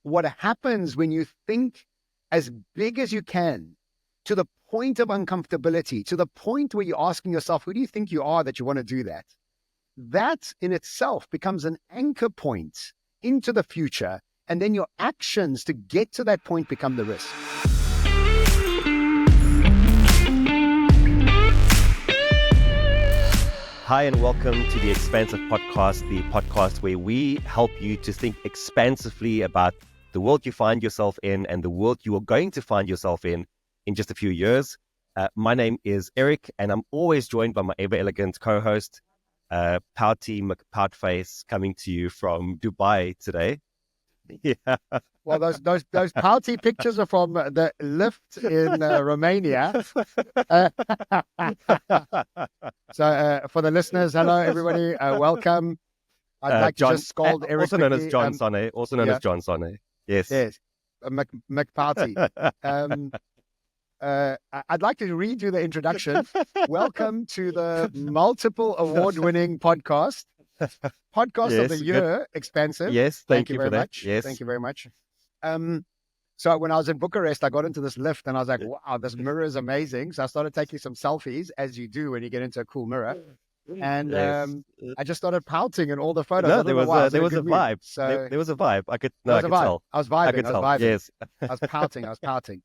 what happens when you think as big as you can, to the point of uncomfortability, to the point where you're asking yourself, who do you think you are that you want to do that? That in itself becomes an anchor point into the future. And then your actions to get to that point become the risk. Hi, and welcome to the Expansive Podcast, the podcast where we help you to think expansively about the world you find yourself in and the world you are going to find yourself in just a few years. My name is Erik, and I'm always joined by my ever-elegant co-host, Pouty McPoutface, coming to you from Dubai today. Yeah. Well, those pouty pictures are from the lift in Romania. So for the listeners, hello everybody, welcome. I'd like to just scold Erik also known as John Sonne. Also known as John Sonne. Yes. Yes. McPouty. I'd like to redo the introduction. Welcome to the multiple award-winning podcast of the year, Expansive. Yes, thank you very for that. much. Yes. Thank you very much. So when I was in Bucharest, I got into this lift and I was like, wow, this mirror is amazing. So I started taking some selfies, as you do when you get into a cool mirror. And I just started pouting in all the photos. No, there was a vibe. So there was a vibe. I could tell. I was vibing. Yes. I was pouting.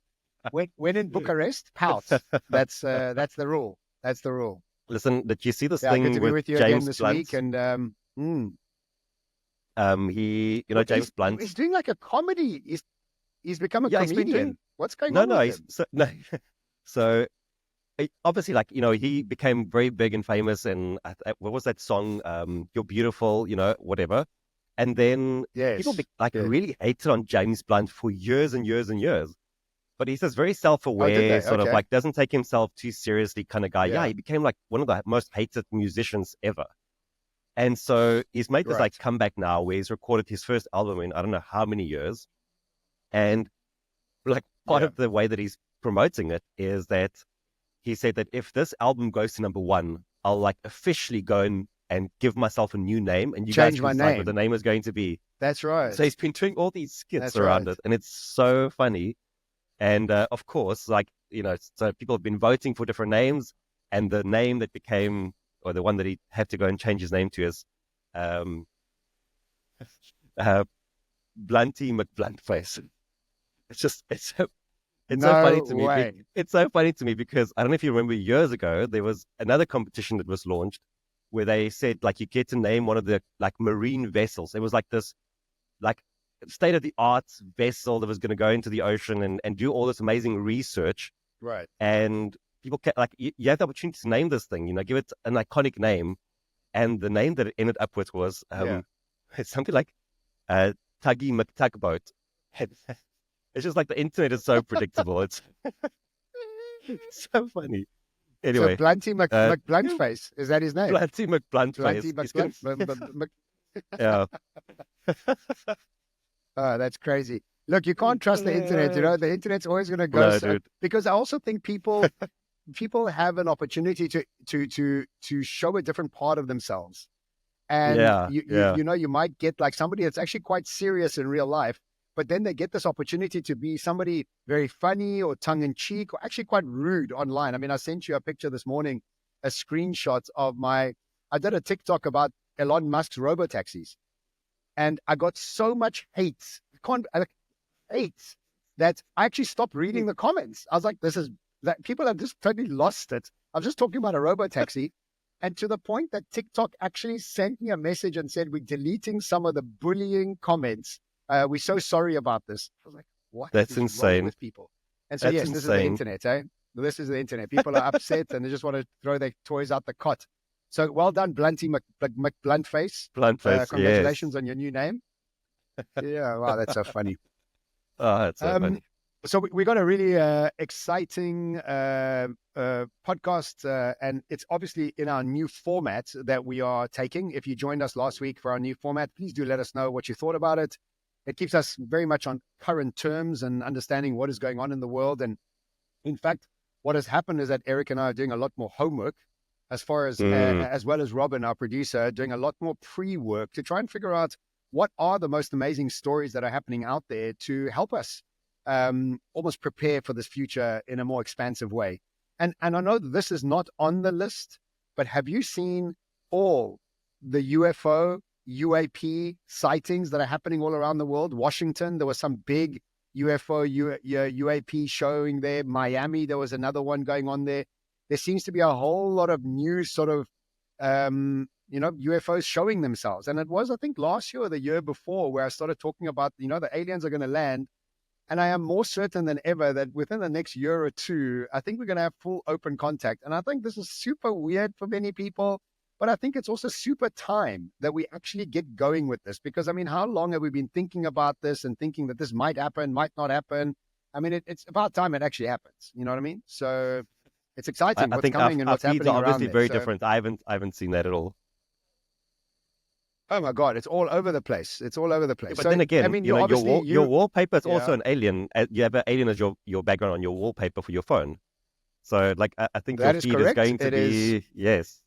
When in Bucharest, pout. That's the rule. That's the rule. Listen, did you see this good thing to be with you James again this Blunt? week? And James Blunt. He's doing like a comedy. He's become a comedian. What's going on? So obviously, he became very big and famous. And what was that song? You're Beautiful, whatever. And then people really hated on James Blunt for years and years and years. But he's this very self-aware, of doesn't take himself too seriously kind of guy. Yeah, he became like one of the most hated musicians ever. And so he's made this comeback now where he's recorded his first album in I don't know how many years. And part of the way that he's promoting it is that he said that if this album goes to number one, I'll officially go and give myself a new name, and you change guys my can name. decide what the name is going to be. That's right. So he's been doing all these skits around it, and it's so funny. And of course, so people have been voting for different names, and the name that became, or the one that he had to go and change his name to is Blunty McBluntface. It's so funny to me. It's so funny to me because I don't know if you remember years ago, there was another competition that was launched where they said you get to name one of the marine vessels. It was this state-of-the-art vessel that was going to go into the ocean and do all this amazing research. Right. And people you have the opportunity to name this thing, give it an iconic name. And the name that it ended up with was it's something like Tuggy McTugboat. It's just the internet is so predictable. It's so funny. Anyway. So Blunty McBluntface, is that his name? Blunty McBluntface. Yeah. Oh, that's crazy. Look, you can't trust the internet. The internet's always going to go because I also think people have an opportunity to show a different part of themselves. And you might get somebody that's actually quite serious in real life, but then they get this opportunity to be somebody very funny or tongue-in-cheek or actually quite rude online. I mean, I sent you a picture this morning, a screenshot of I did a TikTok about Elon Musk's Robotaxis. And I got so much hate that I actually stopped reading the comments. I was like, people have just totally lost it. I was just talking about a Robotaxi. And to the point that TikTok actually sent me a message and said, we're deleting some of the bullying comments. We're so sorry about this. I was like, what? That's insane. With people. And so, this is the internet, eh? This is the internet. People are upset and they just want to throw their toys out the cot. So well done, Blunty McBluntface. Congratulations on your new name. Yeah, wow, that's so funny. Oh, that's so funny. So we got a really exciting podcast, and it's obviously in our new format that we are taking. If you joined us last week for our new format, please do let us know what you thought about it. It keeps us very much on current terms and understanding what is going on in the world. And in fact, what has happened is that Erik and I are doing a lot more homework as far as well as Robin, our producer, doing a lot more pre-work to try and figure out what are the most amazing stories that are happening out there to help us almost prepare for this future in a more expansive way. And I know that this is not on the list, but have you seen all the UFO, UAP sightings that are happening all around the world? Washington, there was some big UFO, UAP showing there. Miami, there was another one going on there. There seems to be a whole lot of new sort of, UFOs showing themselves. And it was, I think, last year or the year before where I started talking about, the aliens are going to land. And I am more certain than ever that within the next year or two, I think we're going to have full open contact. And I think this is super weird for many people, but I think it's also super time that we actually get going with this. Because, I mean, how long have we been thinking about this and thinking that this might happen, might not happen? I mean, it's about time it actually happens. You know what I mean? So it's exciting what's coming and what's happening around there. Obviously very different. I haven't seen that at all. Oh my God, it's all over the place. It's all over the place. Yeah, but then again, I mean, your wallpaper is also an alien. You have an alien as your background on your wallpaper for your phone. So, like, I think that your feed is going to be yes.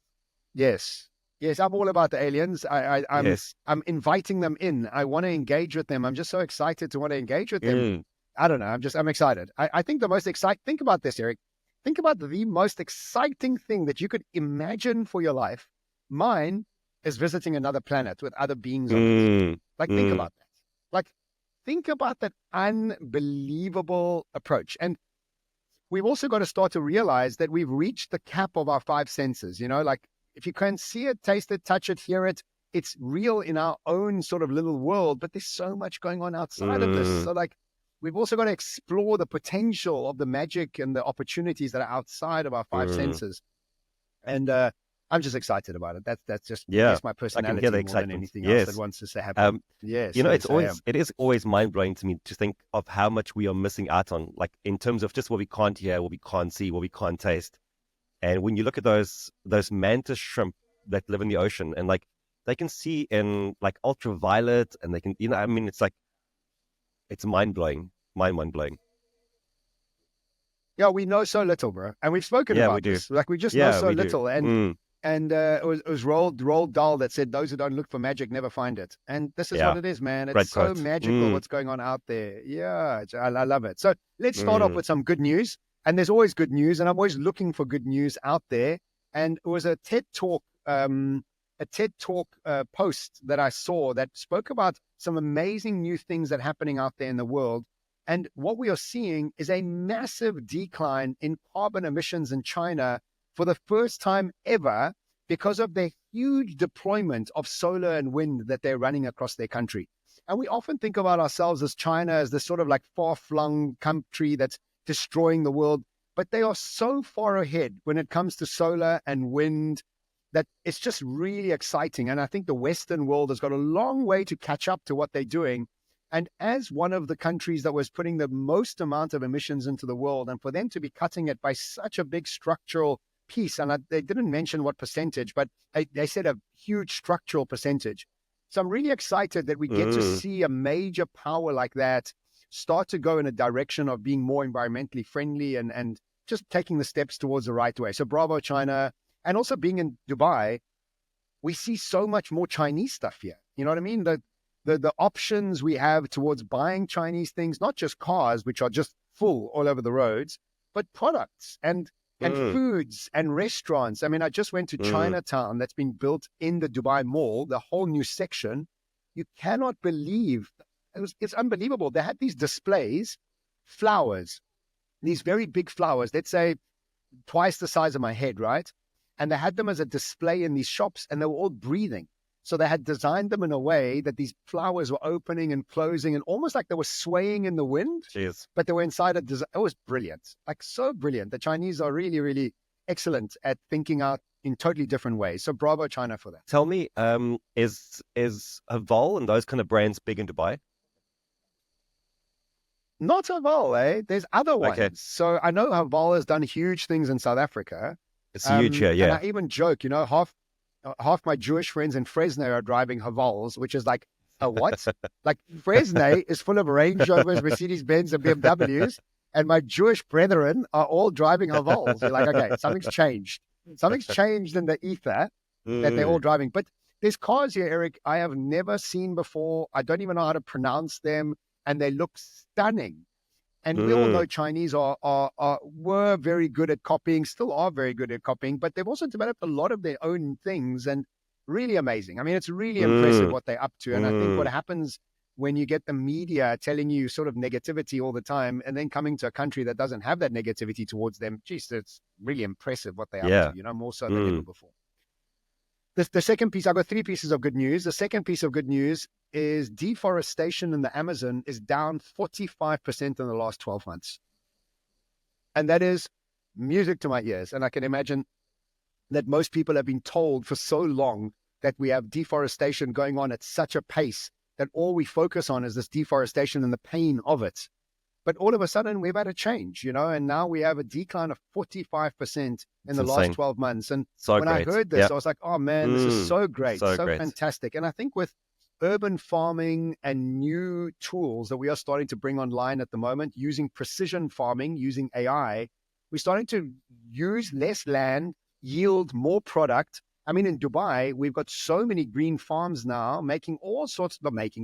I'm all about the aliens. I'm inviting them in. I want to engage with them. I'm just so excited to want to engage with them. I don't know. I'm excited. I think the most exciting. Think about this, Erik. Think about the most exciting thing that you could imagine for your life. Mine is visiting another planet with other beings on it. Like, think about that. Like, think about that unbelievable approach. And we've also got to start to realize that we've reached the cap of our five senses. Like, if you can see it, taste it, touch it, hear it, it's real in our own sort of little world, but there's so much going on outside of this. So, like, we've also got to explore the potential of the magic and the opportunities that are outside of our five senses. And, I'm just excited about it. That's just my personality more than anything else that wants this to happen. It is always mind blowing to me to think of how much we are missing out on, like in terms of just what we can't hear, what we can't see, what we can't taste. And when you look at those mantis shrimp that live in the ocean, and like they can see in like ultraviolet, and they can, it's like it's mind blowing. Yeah, we know so little, bro, and we've spoken about this. Like, we just know so little, and it was Roald Dahl that said, "Those who don't look for magic never find it." And this is what it is, man. It's so magical what's going on out there. Yeah, I love it. So let's start off with some good news. And there's always good news, and I'm always looking for good news out there. And it was a TED Talk, post that I saw that spoke about some amazing new things that are happening out there in the world. And what we are seeing is a massive decline in carbon emissions in China for the first time ever because of their huge deployment of solar and wind that they're running across their country. And we often think about ourselves as China as this sort of like far-flung country that's destroying the world, but they are so far ahead when it comes to solar and wind that it's just really exciting. And I think the Western world has got a long way to catch up to what they're doing. And as one of the countries that was putting the most amount of emissions into the world, and for them to be cutting it by such a big structural piece, and they didn't mention what percentage, but they said a huge structural percentage. So I'm really excited that we get to see a major power like that start to go in a direction of being more environmentally friendly and just taking the steps towards the right way. So bravo, China. And also being in Dubai, we see so much more Chinese stuff here. You know what I mean? The options we have towards buying Chinese things, not just cars, which are just full all over the roads, but products and foods and restaurants. I mean, I just went to Chinatown that's been built in the Dubai Mall, the whole new section. You cannot believe, it's unbelievable. They had these displays, flowers, these very big flowers, let's say twice the size of my head, right? And they had them as a display in these shops, and they were all breathing. So they had designed them in a way that these flowers were opening and closing and almost like they were swaying in the wind. Jeez. But they were inside a design. It was brilliant, like so brilliant. The Chinese are really, really excellent at thinking out in totally different ways. So bravo, China, for that. Tell me, is Haval and those kind of brands big in Dubai? Not Haval, eh? There's other ones. Okay. So I know Haval has done huge things in South Africa. It's huge here, yeah. And I even joke, half my Jewish friends in Fresno are driving Havals, which is like a what? Like Fresno is full of Range Rovers, Mercedes-Benz, and BMWs, and my Jewish brethren are all driving Havals. You're like, okay, something's changed. Something's changed in the ether that they're all driving. But there's cars here, Erik, I have never seen before. I don't even know how to pronounce them, and they look stunning. And we all know Chinese were very good at copying, still are very good at copying, but they've also developed a lot of their own things, and really amazing. I mean, it's really impressive what they're up to. And I think what happens when you get the media telling you sort of negativity all the time, and then coming to a country that doesn't have that negativity towards them, geez, it's really impressive what they're up to, more so than ever before. The second piece, I've got 3 pieces of good news. The second piece of good news is deforestation in the Amazon is down 45% in the last 12 months. And that is music to my ears. And I can imagine that most people have been told for so long that we have deforestation going on at such a pace that all we focus on is this deforestation and the pain of it. But all of a sudden, we've had a change, and now we have a decline of 45% in the last 12 months. And when I heard this, I was like, oh, man, this is so great, so fantastic. And I think with urban farming and new tools that we are starting to bring online at the moment, using precision farming, using AI, we're starting to use less land, yield more product. I mean, in Dubai, we've got so many green farms now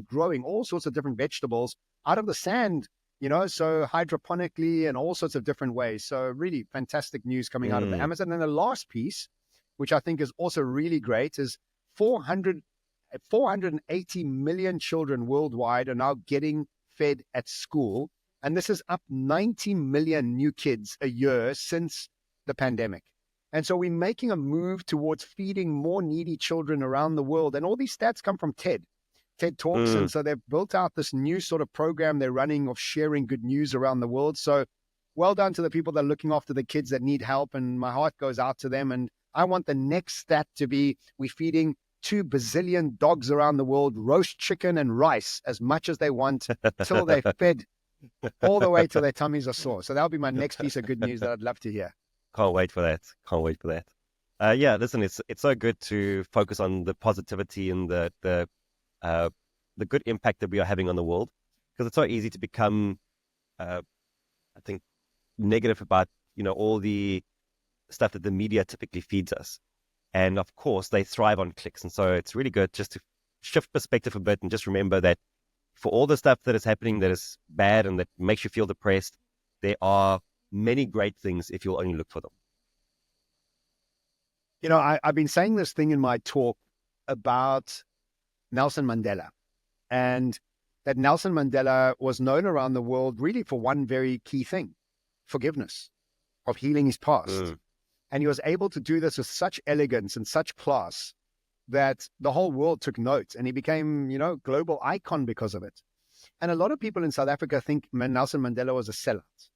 growing all sorts of different vegetables out of the sand, so hydroponically and all sorts of different ways. So really fantastic news coming out of the Amazon. And the last piece, which I think is also really great, is 480 million children worldwide are now getting fed at school. And this is up 90 million new kids a year since the pandemic. And so we're making a move towards feeding more needy children around the world. And all these stats come from TED Talks. And so they've built out this new sort of program they're running of sharing good news around the world. So well done to the people that are looking after the kids that need help. And my heart goes out to them. And I want the next stat to be, we're feeding 2 bazillion dogs around the world roast chicken and rice as much as they want till they're fed all the way till their tummies are sore. So that'll be my next piece of good news that I'd love to hear. Can't wait for that. Listen, it's so good to focus on the positivity and the good impact that we are having on the world, because it's so easy to become, I think, negative about, all the stuff that the media typically feeds us. And of course, they thrive on clicks. And so it's really good just to shift perspective a bit and just remember that for all the stuff that is happening that is bad and that makes you feel depressed, there are many great things if you'll only look for them. I've been saying this thing in my talk about Nelson Mandela, and that Nelson Mandela was known around the world really for one very key thing: forgiveness, of healing his past. And he was able to do this with such elegance and such class that the whole world took note, and he became, global icon because of it. And a lot of people in South Africa think Nelson Mandela was a sellout.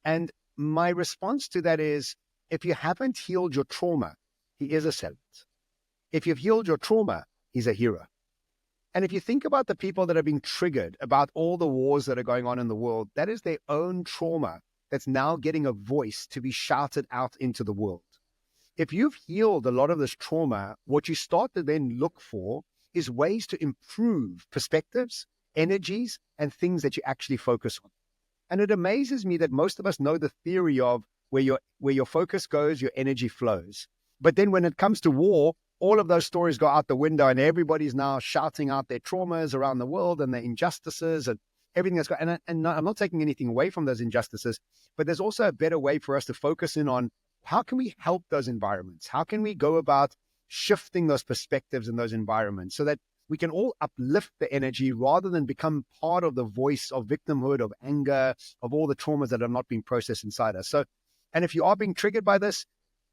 And my response to that is, if you haven't healed your trauma, he is a sellout. If you've healed your trauma, he's a hero. And if you think about the people that have been triggered about all the wars that are going on in the world, that is their own trauma that's now getting a voice to be shouted out into the world. If you've healed a lot of this trauma, what you start to then look for is ways to improve perspectives, energies, and things that you actually focus on. And it amazes me that most of us know the theory of where your focus goes, your energy flows. But then when it comes to war, all of those stories go out the window, and everybody's now shouting out their traumas around the world and their injustices and everything that's going. And I'm not taking anything away from those injustices, but there's also a better way for us to focus in on how can we help those environments? How can we go about shifting those perspectives in those environments so that we can all uplift the energy rather than become part of the voice of victimhood, of anger, of all the traumas that have not been processed inside us. So, and if you are being triggered by this,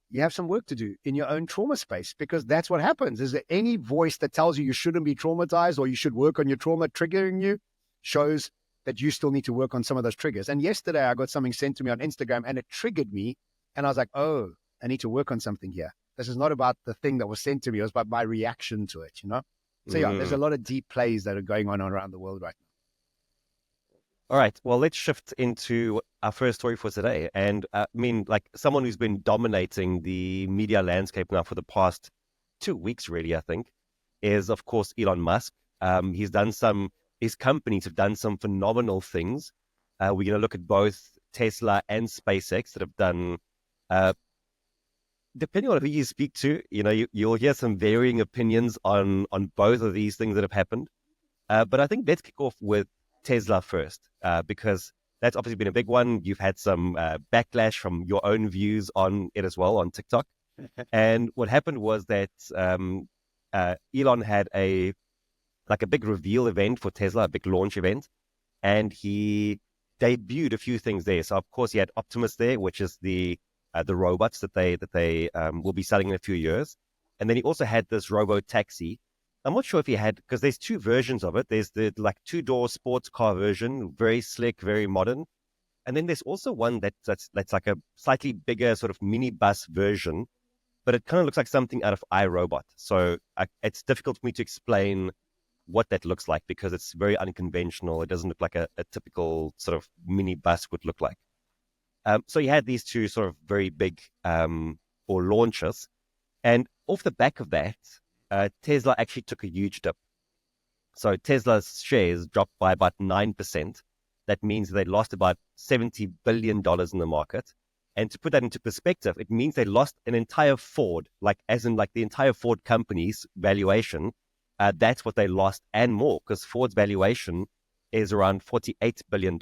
you have some work to do in your own trauma space, because that's what happens. Is that any voice that tells you you shouldn't be traumatized or you should work on your trauma triggering you shows that you still need to work on some of those triggers. And yesterday I got something sent to me on Instagram and it triggered me. And I was like, oh, I need to work on something here. This is not about the thing that was sent to me. It was about my reaction to it, So yeah, there's a lot of deep plays that are going on around the world right now. All right. Well, let's shift into our first story for today. And like someone who's been dominating the media landscape now for the past 2 weeks, really, I think, is, of course, Elon Musk. His companies have done some phenomenal things. We're going to look at both Tesla and SpaceX that have done depending on who you speak to, you'll hear some varying opinions on both of these things that have happened. But I think let's kick off with Tesla first, because that's obviously been a big one. You've had some backlash from your own views on it as well on TikTok. And what happened was that Elon had a big reveal event for Tesla, a big launch event, and he debuted a few things there. So of course he had Optimus there, which is the robots that they will be selling in a few years, and then he also had this Robotaxi. I'm not sure if he had, because there's two versions of it. There's the two-door sports car version, very slick, very modern, and then there's also one that's like a slightly bigger sort of minibus version, but it kind of looks like something out of iRobot. So it's difficult for me to explain what that looks like because it's very unconventional. It doesn't look like a typical sort of minibus would look like. So you had these two sort of very big launches, and off the back of that, Tesla actually took a huge dip. So Tesla's shares dropped by about 9%. That means they lost about $70 billion in the market. And to put that into perspective, it means they lost an entire Ford, as in the entire Ford company's valuation. That's what they lost and more, because Ford's valuation is around $48 billion.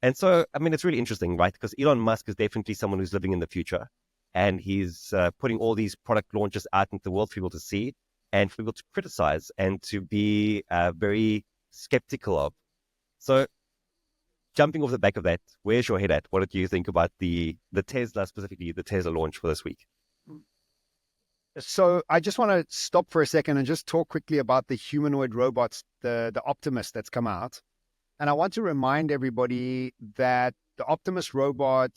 And so, I mean, it's really interesting, right? Because Elon Musk is definitely someone who's living in the future. And he's putting all these product launches out into the world for people to see and for people to criticize and to be very skeptical of. So jumping off the back of that, where's your head at? What did you think about the Tesla, specifically the Tesla launch for this week? So I just want to stop for a second and just talk quickly about the humanoid robots, the Optimus that's come out. And I want to remind everybody that the Optimus robot,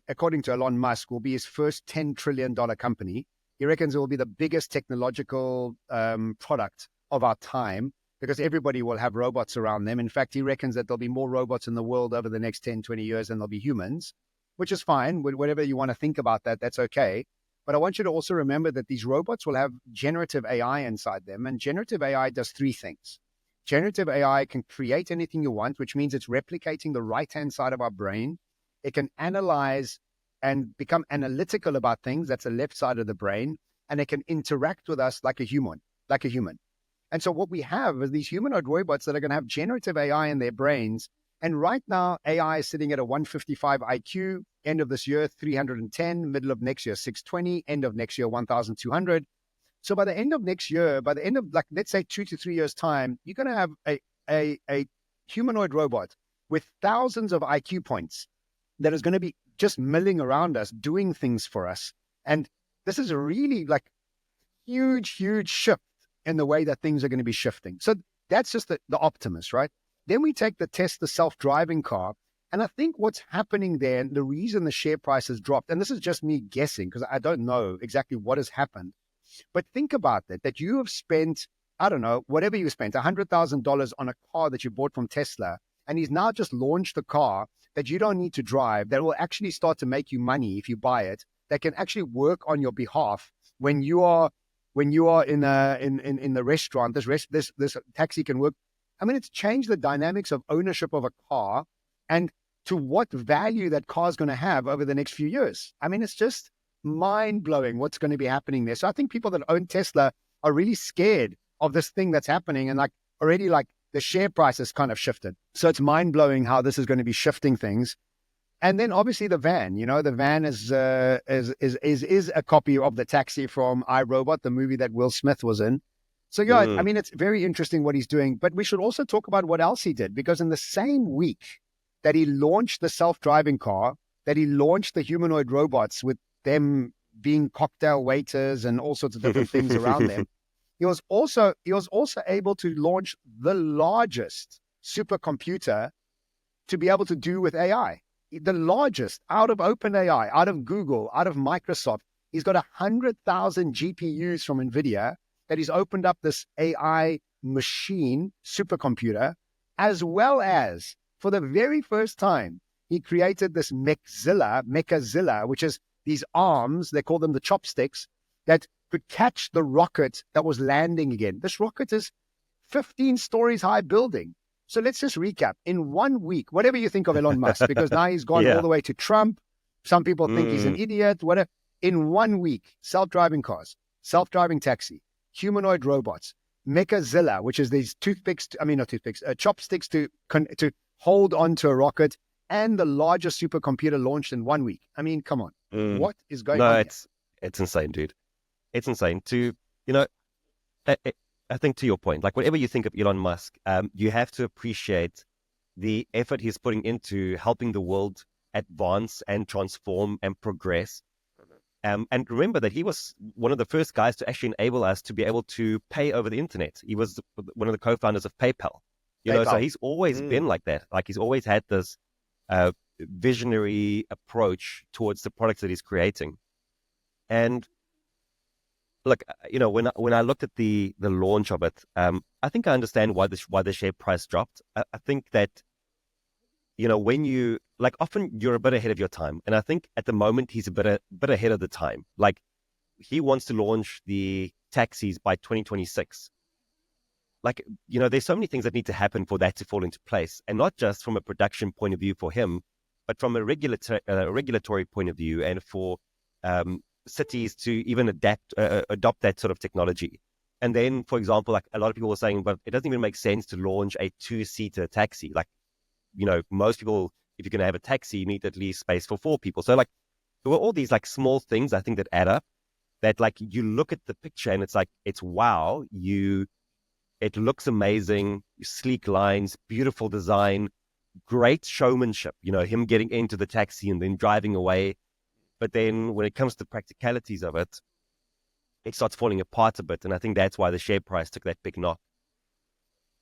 according to Elon Musk, will be his first $10 trillion company. He reckons it will be the biggest technological product of our time because everybody will have robots around them. In fact, he reckons that there'll be more robots in the world over the next 10, 20 years than there'll be humans, which is fine. Whatever you want to think about that, that's okay. But I want you to also remember that these robots will have generative AI inside them. And generative AI does three things. Generative AI can create anything you want, which means it's replicating the right-hand side of our brain. It can analyze and become analytical about things. That's the left side of the brain. And it can interact with us like a human. And so what we have is these humanoid robots that are going to have generative AI in their brains. And right now, AI is sitting at a 155 IQ, end of this year, 310, middle of next year, 620, end of next year, 1,200. So by the end of next year, by the end of, let's say 2 to 3 years' time, you're going to have a humanoid robot with thousands of IQ points that is going to be just milling around us, doing things for us. And this is a really huge shift in the way that things are going to be shifting. So that's just the Optimus, right? Then we take the Tesla self-driving car. And I think what's happening there, and the reason the share price has dropped, and this is just me guessing because I don't know exactly what has happened, but think about that you have spent, I don't know, whatever you spent, $100,000 on a car that you bought from Tesla, and he's now just launched a car that you don't need to drive, that will actually start to make you money if you buy it, that can actually work on your behalf when you are in the restaurant. This taxi can work. I mean, it's changed the dynamics of ownership of a car and to what value that car is going to have over the next few years. I mean, it's just mind-blowing what's going to be happening there. So I think people that own Tesla are really scared of this thing that's happening, and already the share price has kind of shifted. So it's mind-blowing how this is going to be shifting things. And then obviously the van, the van is a copy of the taxi from iRobot, the movie that Will Smith was in. So yeah, I mean, it's very interesting what he's doing, but we should also talk about what else he did, because in the same week that he launched the self-driving car, that he launched the humanoid robots with them being cocktail waiters and all sorts of different things around them, he was also able to launch the largest supercomputer to be able to do with AI. The largest out of OpenAI, out of Google, out of Microsoft. He's got 100,000 GPUs from NVIDIA that he's opened up this AI machine supercomputer, as well as for the very first time, he created this Mechazilla, which is these arms, they call them the chopsticks, that could catch the rocket that was landing again. This rocket is 15 stories high building. So let's just recap. In 1 week, whatever you think of Elon Musk, because now he's gone all the way to Trump. Some people think he's an idiot, whatever. In 1 week, self-driving cars, self-driving taxi, humanoid robots, Mechazilla, which is these chopsticks to hold onto a rocket, and the largest supercomputer launched in 1 week. I mean, come on. What is going on? No, it's insane, dude. It's insane. I think to your point, like whatever you think of Elon Musk, you have to appreciate the effort he's putting into helping the world advance and transform and progress. And remember that he was one of the first guys to actually enable us to be able to pay over the internet. He was one of the co-founders of PayPal. So he's always been like that. Like he's always had this visionary approach towards the products that he's creating. And look, when I looked at the launch of it, I think I understand why the share price dropped. I think that, when you, like, often you're a bit ahead of your time. And I think at the moment he's a bit ahead of the time. Like, he wants to launch the taxis by 2026. Like, there's so many things that need to happen for that to fall into place. And not just from a production point of view for him, but from a regulatory point of view, and for cities to even adopt that sort of technology. And then, for example, like a lot of people were saying, but it doesn't even make sense to launch a 2-seater taxi. Like, most people, if you're going to have a taxi, you need at least space for 4 people. So like, there were all these like small things I think that add up, that like you look at the picture and it's like, it's wow. It looks amazing, sleek lines, beautiful design, great showmanship, him getting into the taxi and then driving away. But then when it comes to practicalities of it, it starts falling apart a bit. And I think that's why the share price took that big knock.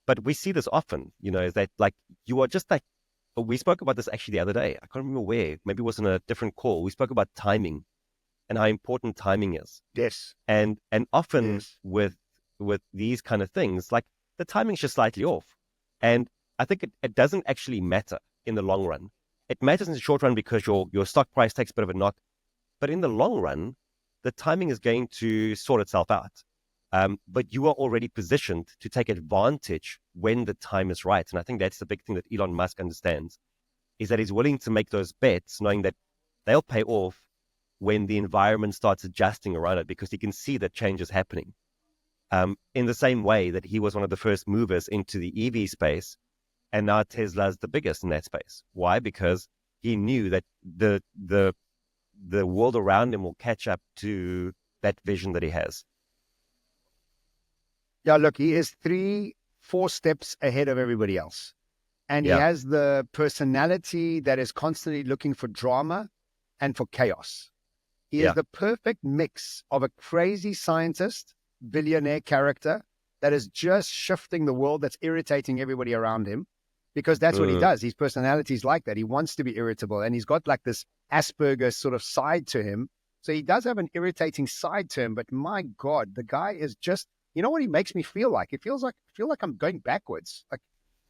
But we see this often, is that like you are just like, we spoke about this actually the other day. I can't remember where, maybe it was in a different call. We spoke about timing and how important timing is. Yes. And often with these kind of things, like the timing's just slightly off. And I think it doesn't actually matter in the long run. It matters in the short run because your stock price takes a bit of a knock. But in the long run, the timing is going to sort itself out. But you are already positioned to take advantage when the time is right. And I think that's the big thing that Elon Musk understands, is that he's willing to make those bets, knowing that they'll pay off when the environment starts adjusting around it, because he can see that change is happening. In the same way that he was one of the first movers into the EV space, and now Tesla's the biggest in that space. Why? Because he knew that the world around him will catch up to that vision that he has. Yeah, look, he is 3-4 steps ahead of everybody else. And he has the personality that is constantly looking for drama and for chaos. He is the perfect mix of a crazy scientist, billionaire character that is just shifting the world, that's irritating everybody around him, because that's what he does. His personality is like that. He wants to be irritable, and he's got like this Asperger's sort of side to him. So he does have an irritating side to him, but my God, the guy is just, what he makes me feel like? I feel like I'm going backwards. Like,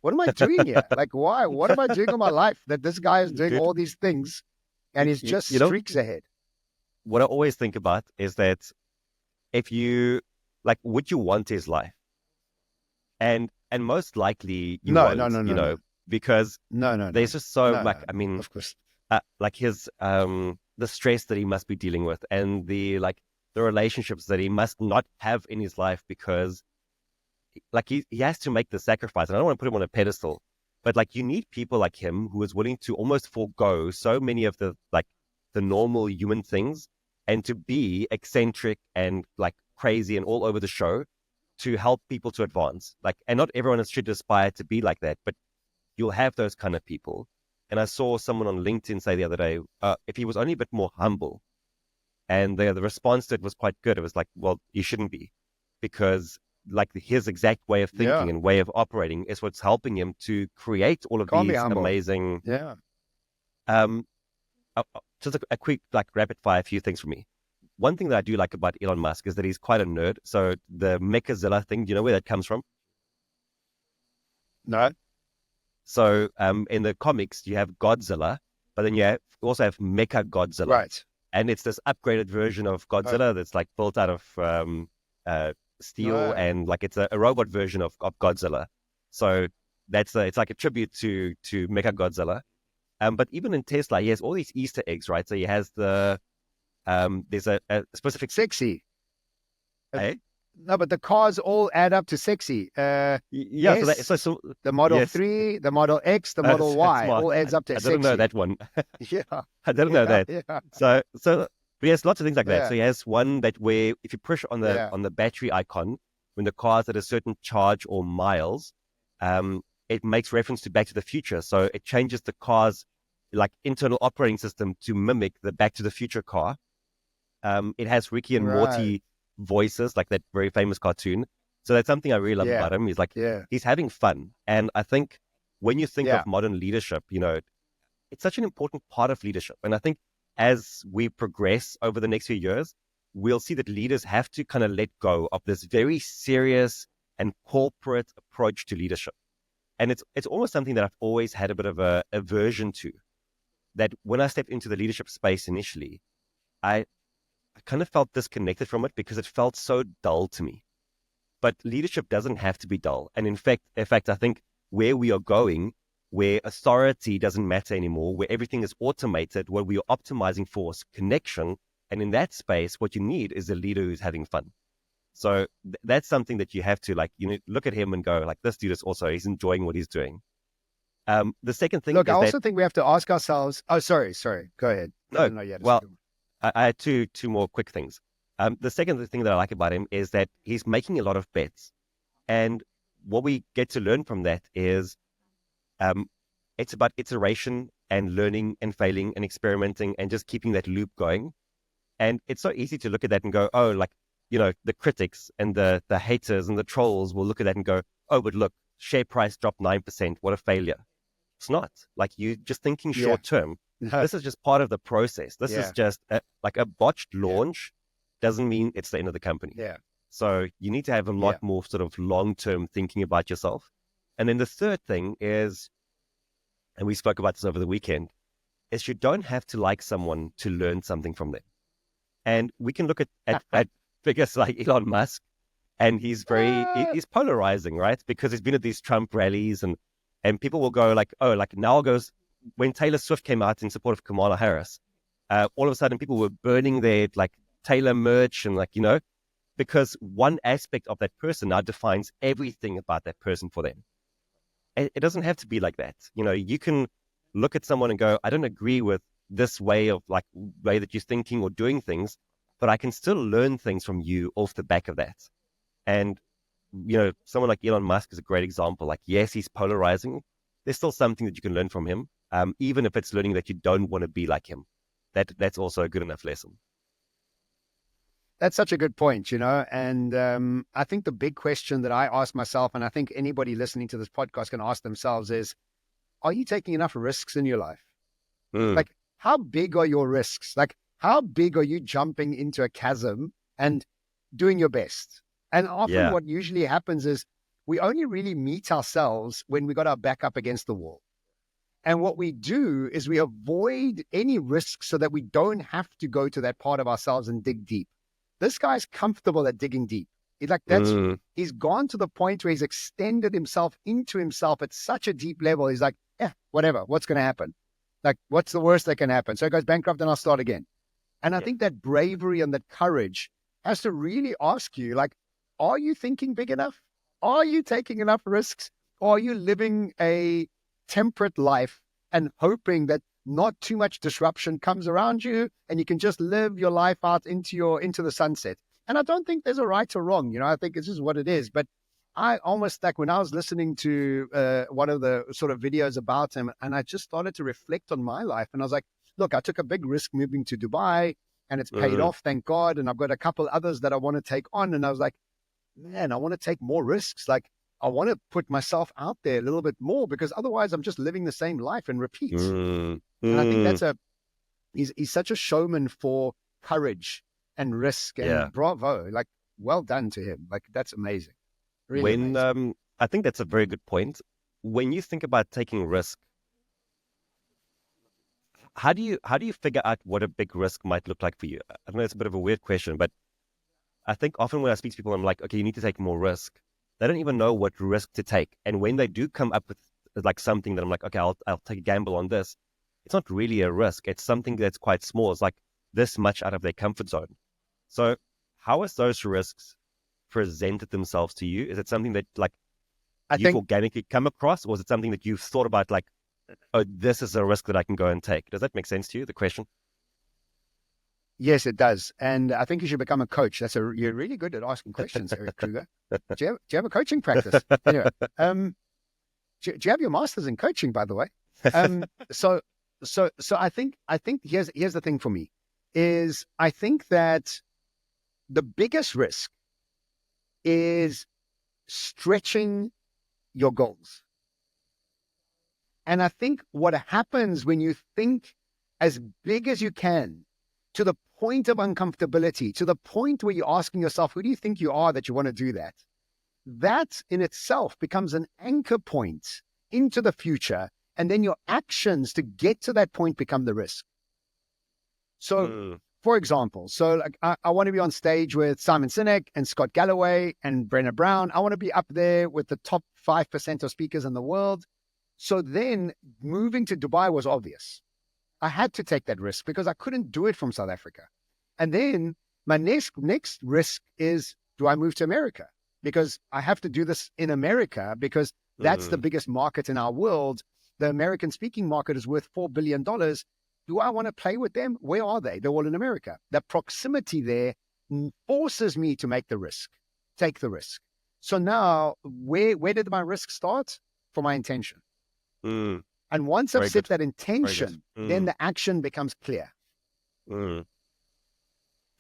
what am I doing here? Like, why? What am I doing in my life that this guy is doing all these things and he's just streaks ahead? What I always think about is that if you, like, would you want his life? And most likely you won't, no. Because there's just so much, I mean, of course, like his, the stress that he must be dealing with, and the relationships that he must not have in his life, because like he has to make the sacrifice. And I don't want to put him on a pedestal, but like you need people like him who is willing to almost forego so many of the normal human things, and to be eccentric and like crazy and all over the show to help people to advance. Like, and not everyone should aspire to be like that, but you'll have those kind of people. And I saw someone on LinkedIn say the other day, if he was only a bit more humble. And the response to it was quite good. It was like, well, you shouldn't be, because like his exact way of thinking and way of operating is what's helping him to create all of these amazing. Yeah. Just a quick rapid fire few things for me. One thing that I do like about Elon Musk is that he's quite a nerd. So the Mechazilla thing, do you know where that comes from? No. So in the comics, you have Godzilla, but then you also have Mechagodzilla. Right. And it's this upgraded version of Godzilla that's like built out of steel, and like it's a robot version of Godzilla. So it's like a tribute to Mechagodzilla. But even in Tesla, he has all these Easter eggs, right? So he has the there's a specific sexy. Eh? No, but the cars all add up to sexy. Yeah, S, so the Model yes. 3, the Model X, the Model Y, all adds up to sexy. I didn't know that one. Yeah. I didn't know that. Yeah. So but he has lots of things like that. So he has one that where if you push on the battery icon, when the car's at a certain charge or miles, it makes reference to Back to the Future. So it changes the car's like internal operating system to mimic the Back to the Future car. It has Ricky and Morty voices, like that very famous cartoon. So that's something I really love about him. He's like, he's having fun. And I think when you think of modern leadership, you know, it's such an important part of leadership. And I think as we progress over the next few years, we'll see that leaders have to kind of let go of this very serious and corporate approach to leadership. And it's almost something that I've always had a bit of a aversion to. That when I stepped into the leadership space initially, I kind of felt disconnected from it because it felt so dull to me. But leadership doesn't have to be dull. And in fact, I think where we are going, where authority doesn't matter anymore, where everything is automated, what we are optimizing for is connection. And in that space, what you need is a leader who's having fun. So that's something that you have to look at him and go like, this dude is also, he's enjoying what he's doing. The second thing I also think we have to ask ourselves, sorry, go ahead. I had two more quick things. The second thing that I like about him is that he's making a lot of bets. And what we get to learn from that is it's about iteration and learning and failing and experimenting and just keeping that loop going. And it's so easy to look at that and go, oh, like, you know, the critics and the haters and the trolls will look at that and go, oh, but look, share price dropped 9%. What a failure. It's not. Like, you're just thinking short term. No. This is just part of the process. This is just like a botched launch doesn't mean it's the end of the company. Yeah. So you need to have a lot more sort of long-term thinking about yourself. And then the third thing is, and we spoke about this over the weekend, is you don't have to like someone to learn something from them. And we can look at figures like Elon Musk, and he's he's polarizing, right? Because he's been at these Trump rallies and people will go like, oh, like now goes, when Taylor Swift came out in support of Kamala Harris, all of a sudden people were burning their like Taylor merch and like, you know, because one aspect of that person now defines everything about that person for them. It doesn't have to be like that. You know, you can look at someone and go, I don't agree with this way that you're thinking or doing things, but I can still learn things from you off the back of that. And, you know, someone like Elon Musk is a great example. Like, yes, he's polarizing. There's still something that you can learn from him. Even if it's learning that you don't want to be like him. That's also a good enough lesson. That's such a good point, you know, and I think the big question that I ask myself, and I think anybody listening to this podcast can ask themselves is, are you taking enough risks in your life? Like, how big are your risks? Like, how big are you jumping into a chasm and doing your best? And often what usually happens is we only really meet ourselves when we got our back up against the wall. And what we do is we avoid any risks so that we don't have to go to that part of ourselves and dig deep. This guy's comfortable at digging deep. He's gone to the point where he's extended himself into himself at such a deep level. He's like, whatever, what's going to happen? Like, what's the worst that can happen? So it goes bankrupt and I'll start again. And I think that bravery and that courage has to really ask you, like, are you thinking big enough? Are you taking enough risks? Or are you living a temperate life and hoping that not too much disruption comes around you and you can just live your life out into the sunset? And I don't think there's a right or wrong, you know, I think it's just what it is. But I almost, like, when I was listening to one of the sort of videos about him, and I just started to reflect on my life, and I was like, look, I took a big risk moving to Dubai and it's paid off, thank God. And I've got a couple others that I want to take on. And I was like, man, I want to take more risks. Like, I want to put myself out there a little bit more, because otherwise I'm just living the same life and repeat. And I think he's such a showman for courage and risk, and bravo, like, well done to him. Like, that's amazing. Really amazing. I think that's a very good point. When you think about taking risk, how do you figure out what a big risk might look like for you? I know it's a bit of a weird question, but I think often when I speak to people, I'm like, okay, you need to take more risk. They don't even know what risk to take. And when they do come up with like something that I'm like, okay, I'll take a gamble on this, it's not really a risk. It's something that's quite small. It's like, this much out of their comfort zone. So how has those risks presented themselves to you? Is it something that like you've organically come across, or is it something that you've thought about like, oh, this is a risk that I can go and take? Does that make sense to you, the question? Yes, it does. And I think you should become a coach. You're really good at asking questions, Erik Kruger. Do you have a coaching practice? Anyway, do you have your master's in coaching, by the way? So I think here's the thing for me is I think that the biggest risk is stretching your goals. And I think what happens when you think as big as you can, to the point of uncomfortability, to the point where you're asking yourself, who do you think you are that you want to do that? That in itself becomes an anchor point into the future. And then your actions to get to that point become the risk. So, for example, like I want to be on stage with Simon Sinek and Scott Galloway and Brené Brown. I want to be up there with the top 5% of speakers in the world. So then moving to Dubai was obvious. I had to take that risk because I couldn't do it from South Africa. And then my next risk is, do I move to America? Because I have to do this in America because that's the biggest market in our world. The American speaking market is worth $4 billion. Do I want to play with them? Where are they? They're all in America. The proximity there forces me to take the risk. So now where did my risk start? For my intention. And once I've set that intention, then the action becomes clear.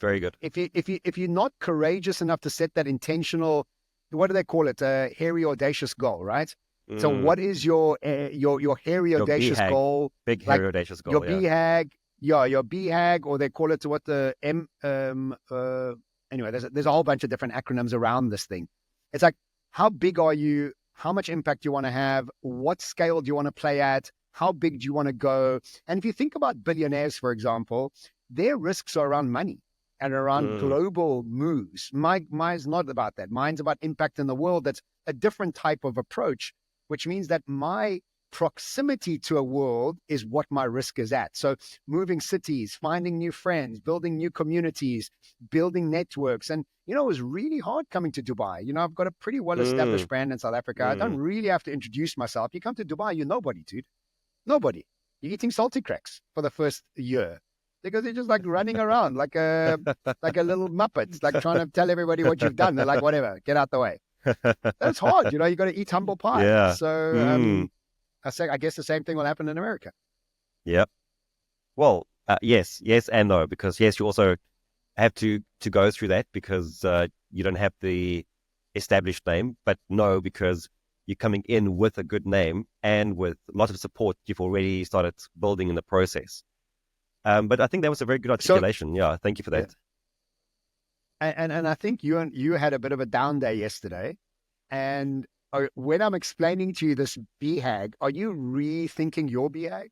Very good. If you're not courageous enough to set that intentional, what do they call it? A hairy, audacious goal, right? So what is your hairy, audacious goal? Big, hairy, audacious goal. Your BHAG. Yeah, your BHAG, or they call it what the anyway, there's a whole bunch of different acronyms around this thing. It's like, how big are you? How much impact do you want to have? What scale do you want to play at? How big do you want to go? And if you think about billionaires, for example, their risks are around money and around global moves. Mine's not about that. Mine's about impact in the world. That's a different type of approach, which means that my proximity to a world is what my risk is at. So moving cities, finding new friends, building new communities, building networks. And, it was really hard coming to Dubai. I've got a pretty well-established brand in South Africa. I don't really have to introduce myself. You come to Dubai, you're nobody, dude. Nobody. You're eating salty cracks for the first year because you're just like running around like a little Muppet, like trying to tell everybody what you've done. They're like, whatever, get out the way. That's hard. You got to eat humble pie. Yeah. So I guess the same thing will happen in America. Yep. Well, yes and no, because yes, you also have to go through that because you don't have the established name, but no, because you're coming in with a good name and with lots of support you've already started building in the process. But I think that was a very good articulation. Yeah, thank you for that. Yeah. And I think you had a bit of a down day yesterday. And when I'm explaining to you this BHAG, are you rethinking your BHAG?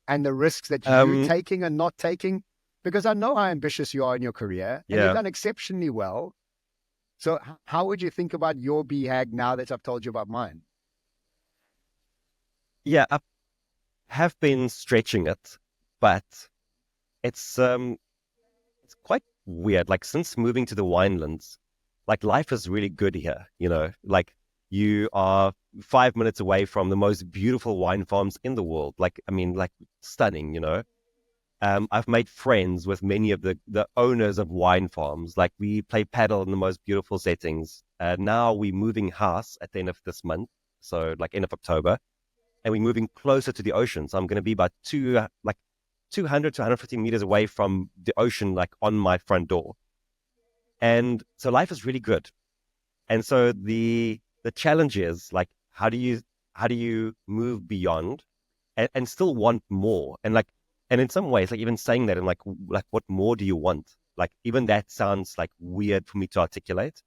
And the risks that you're taking and not taking? Because I know how ambitious you are in your career. And you've done exceptionally well. So how would you think about your BHAG now that I've told you about mine? Yeah, I have been stretching it, but it's quite weird. Like since moving to the winelands, like life is really good here, like you are 5 minutes away from the most beautiful wine farms in the world. Like stunning, I've made friends with many of the owners of wine farms. Like we play paddle in the most beautiful settings. Now we're moving house at the end of this month. So like end of October, and we're moving closer to the ocean. So I'm going to be about 200 to 150 meters away from the ocean, like on my front door. And so life is really good. And so the challenge is like, how do you move beyond and still want more? And in some ways, like even saying that and like what more do you want? Like even that sounds like weird for me to articulate.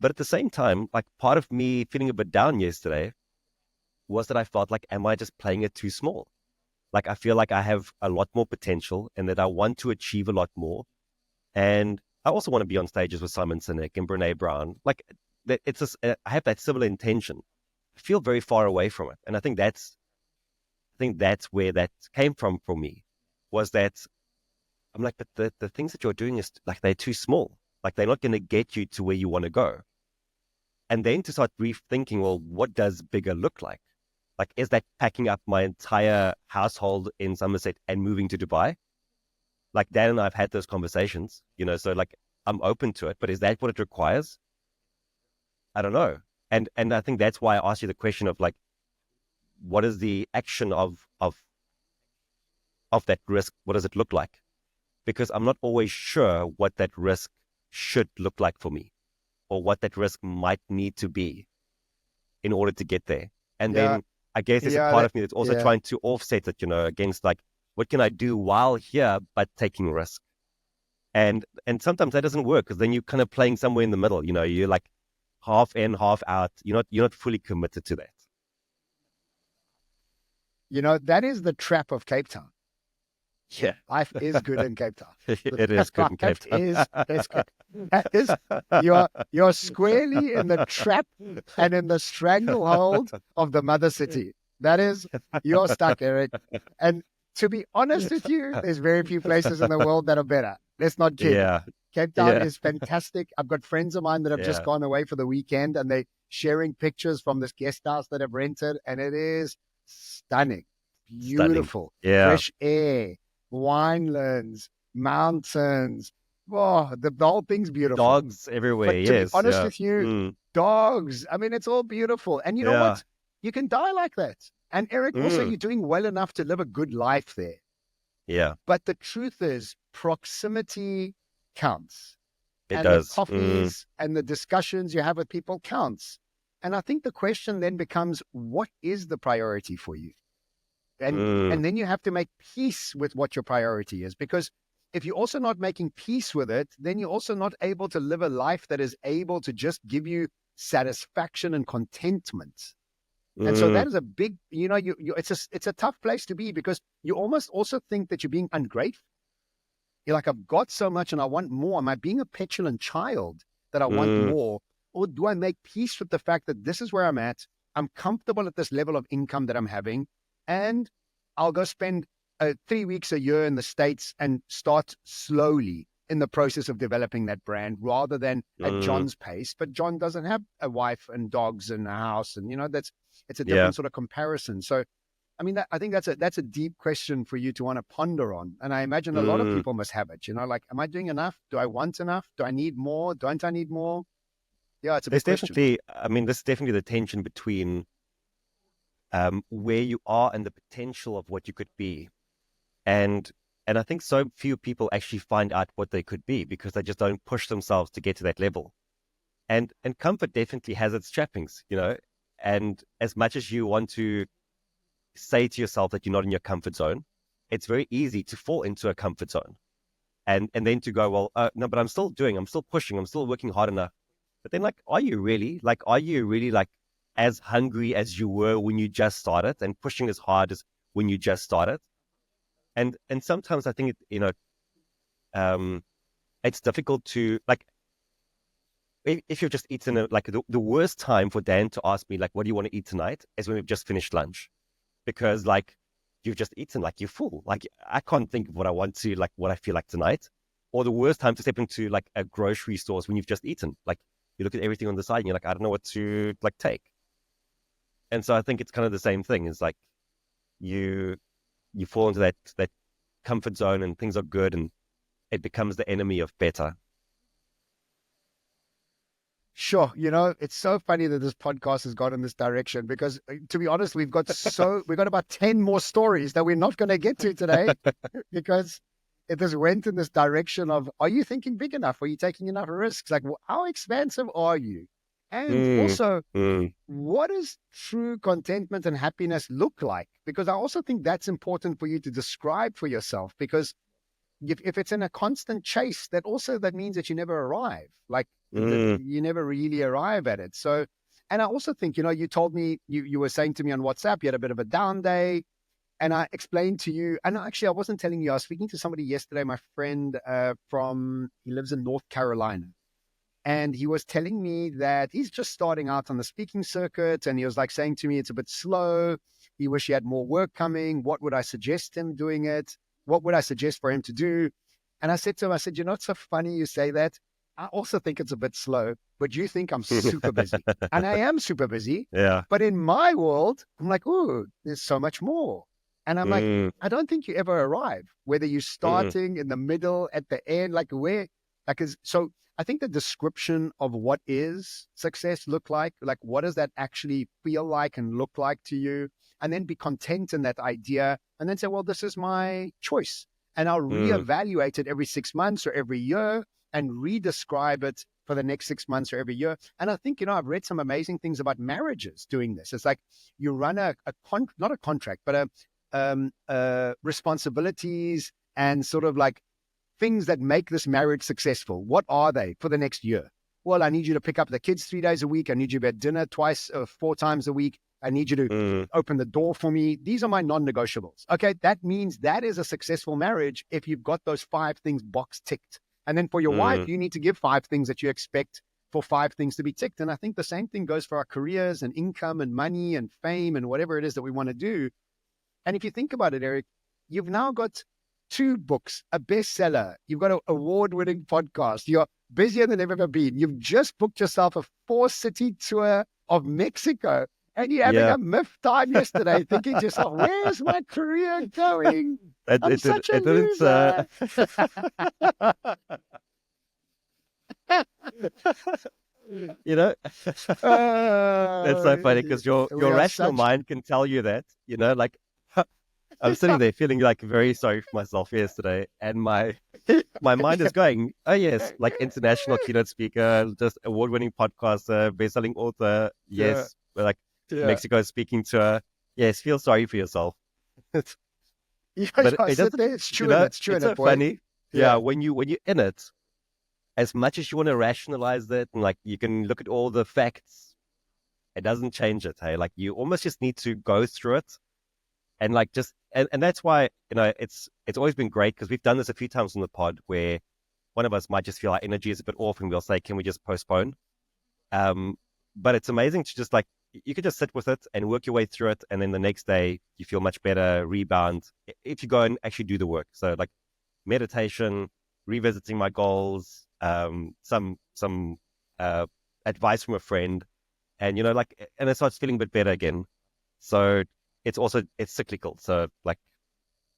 But at the same time, like part of me feeling a bit down yesterday was that I felt like, am I just playing it too small? Like I feel like I have a lot more potential and that I want to achieve a lot more. And I also want to be on stages with Simon Sinek and Brené Brown. Like I have that similar intention. I feel very far away from it. And I think that's where that came from for me. was that I'm like, but the things that you're doing is like, they're too small. Like, they're not going to get you to where you want to go. And then to start rethinking, well, what does bigger look like? Like, is that packing up my entire household in Somerset and moving to Dubai? Like, Dan and I have had those conversations, so like, I'm open to it, but is that what it requires? I don't know. And I think that's why I asked you the question of like, what is the action of that risk? What does it look like? Because I'm not always sure what that risk should look like for me, or what that risk might need to be in order to get there. And then I guess there's a part of me that's also trying to offset it, against like, what can I do while here, but taking risk? And sometimes that doesn't work, because then you're kind of playing somewhere in the middle. You're like half in, half out. You're not fully committed to that. That is the trap of Cape Town. Yeah, life is good in Cape Town. It is good in Cape Town. You're squarely in the trap and in the stranglehold of the mother city. That is, you're stuck, Erik. And to be honest with you, there's very few places in the world that are better. Let's not kid. Yeah. Cape Town is fantastic. I've got friends of mine that have just gone away for the weekend, and they're sharing pictures from this guest house that I've rented, and it is stunning, beautiful, fresh air, winelands, mountains. Oh, the whole thing's beautiful. Dogs everywhere. But to be honest with you, dogs. I mean, it's all beautiful. And you know what? You can die like that. And Erik, also, you're doing well enough to live a good life there. Yeah. But the truth is, proximity counts. It does. The coffees and the discussions you have with people counts. And I think the question then becomes, what is the priority for you? And then you have to make peace with what your priority is. Because if you're also not making peace with it, then you're also not able to live a life that is able to just give you satisfaction and contentment. And so that is a big, it's a tough place to be, because you almost also think that you're being ungrateful. You're like, I've got so much and I want more. Am I being a petulant child that I want more? Or do I make peace with the fact that this is where I'm at? I'm comfortable at this level of income that I'm having, and I'll go spend 3 weeks a year in the States and start slowly in the process of developing that brand, rather than at John's pace. But John doesn't have a wife and dogs and a house, and it's a different sort of comparison. So, I mean, I think that's a deep question for you to want to ponder on. And I imagine a lot of people must have it. Like, am I doing enough? Do I want enough? Do I need more? Don't I need more? Yeah, it's a big question. There's definitely the tension between where you are and the potential of what you could be. And I think so few people actually find out what they could be, because they just don't push themselves to get to that level. And comfort definitely has its trappings, and as much as you want to say to yourself that you're not in your comfort zone, it's very easy to fall into a comfort zone. And then to go, well, no, but I'm still pushing, I'm still working hard enough. But then, like, are you really like as hungry as you were when you just started, and pushing as hard as when you just started? And sometimes I think it's difficult to, like, if you've just eaten the worst time for Dan to ask me, like, what do you want to eat tonight, is when we've just finished lunch, because like you've just eaten, like you're full, like I can't think of what I want to, like what I feel like tonight. Or the worst time to step into like a grocery store is when you've just eaten, like you look at everything on the side and you're like, I don't know what to like take. And so I think it's kind of the same thing. It's like you fall into that comfort zone, and things are good, and it becomes the enemy of better. Sure. It's so funny that this podcast has gone in this direction, because to be honest, we've got about 10 more stories that we're not going to get to today, because it just went in this direction of, are you thinking big enough? Are you taking enough risks? Like, how expansive are you? And also, what does true contentment and happiness look like? Because I also think that's important for you to describe for yourself, because if it's in a constant chase, that means that you never arrive. Like, you never really arrive at it. So, and I also think, you told me, you were saying to me on WhatsApp, you had a bit of a down day, and I explained to you, and actually I wasn't telling you, I was speaking to somebody yesterday, my friend he lives in North Carolina. And he was telling me that he's just starting out on the speaking circuit. And he was like saying to me, it's a bit slow. He wish he had more work coming. What would I suggest him doing it? what would I suggest for him to do? And I said to him, I said, it's so funny you say that. I also think it's a bit slow, but you think I'm super busy. And I am super busy. Yeah. But in my world, I'm like, oh, there's so much more. And I'm like, I don't think you ever arrive, whether you're starting in the middle, at the end, so I think the description of what is success look like what does that actually feel like and look like to you? And then be content in that idea and then say, well, this is my choice. And I'll reevaluate it every 6 months or every year and redescribe it for the next 6 months or every year. And I think, I've read some amazing things about marriages doing this. It's like you run not a contract, but responsibilities and sort of like things that make this marriage successful. What are they for the next year? Well, I need you to pick up the kids 3 days a week. I need you to be at dinner 4 times a week. I need you to open the door for me. These are my non-negotiables. Okay, that means that is a successful marriage if you've got those 5 things box ticked. And then for your wife, you need to give 5 things that you expect for 5 things to be ticked. And I think the same thing goes for our careers and income and money and fame and whatever it is that we want to do. And if you think about it, Erik, you've now got 2 books, a bestseller. You've got an award-winning podcast. You're busier than you've ever been. You've just booked yourself a 4-city tour of Mexico. And you're having a miff time yesterday, thinking to yourself, where's my career going? I'm such a loser. That's so funny because your rational mind can tell you that, like I'm sitting there feeling like very sorry for myself yesterday, and my mind is going, oh yes, like international keynote speaker, just award-winning podcaster, best-selling author, yes, like Mexico speaking tour, yes, feel sorry for yourself. But it's true. It's true. It's so funny. Yeah, when you're in it, as much as you want to rationalize that, and like you can look at all the facts, it doesn't change it. Hey, like you almost just need to go through it, and like just and that's why it's always been great because we've done this a few times on the pod where one of us might just feel our energy is a bit off, and we'll say, "Can we just postpone?" But it's amazing to just like you could just sit with it and work your way through it, and then the next day you feel much better, rebound if you go and actually do the work. So like meditation, revisiting my goals, some advice from a friend, and and it starts feeling a bit better again. So it's cyclical. So like,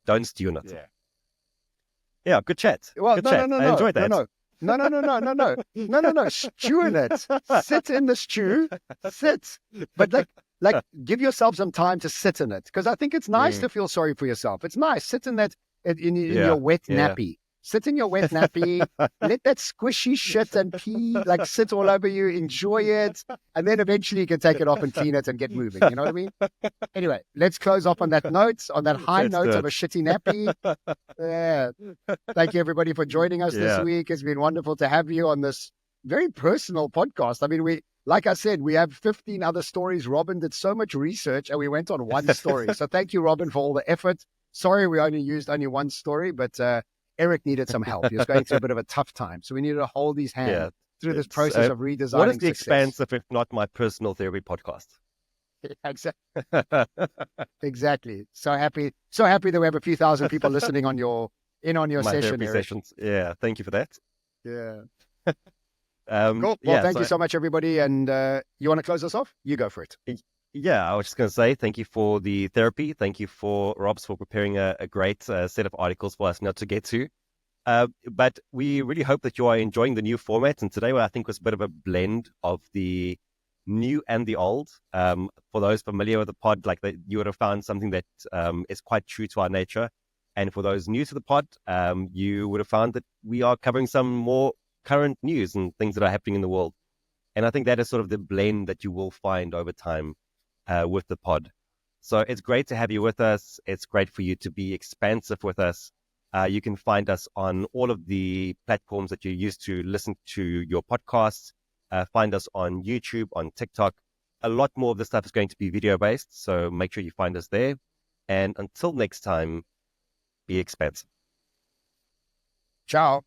don't stew in it. Yeah, good chat. Well, good no, chat. no, I enjoyed that. No. Stew in it. Sit in the stew. Sit, but like give yourself some time to sit in it, because I think it's nice to feel sorry for yourself. It's nice. Sit in that in your wet nappy. Sit in your wet nappy, let that squishy shit and pee like sit all over you, enjoy it, and then eventually you can take it off and clean it and get moving. You know what I mean? Anyway, let's close off on that high note of a shitty nappy. Yeah. Thank you everybody for joining us this week. It's been wonderful to have you on this very personal podcast. I mean, like I said, we have 15 other stories. Robin did so much research and we went on one story. So thank you, Robin, for all the effort. Sorry, we used only one story, but Erik needed some help. He was going through a bit of a tough time. So we needed to hold his hand through this process of redesigning What is the success. Expansive if not my personal therapy podcast? Exactly. So happy that we have a few thousand people listening on your session, Erik. Sessions. Yeah, thank you for that. Yeah. Cool. Well, thank you so much, everybody. And you want to close us off? You go for it. Yeah, I was just going to say thank you for the therapy. Thank you for Robs for preparing a great set of articles for us now to get to. But we really hope that you are enjoying the new format. And today, I think, was a bit of a blend of the new and the old. For those familiar with the pod, you would have found something that is quite true to our nature. And for those new to the pod, you would have found that we are covering some more current news and things that are happening in the world. And I think that is sort of the blend that you will find over time with the pod. So it's great to have you with us. It's great for you to be expansive with us. You can find us on all of the platforms that you use to listen to your podcasts. Find us on YouTube, on TikTok. A lot more of the stuff is going to be video-based, so make sure you find us there. And until next time, be expansive. Ciao.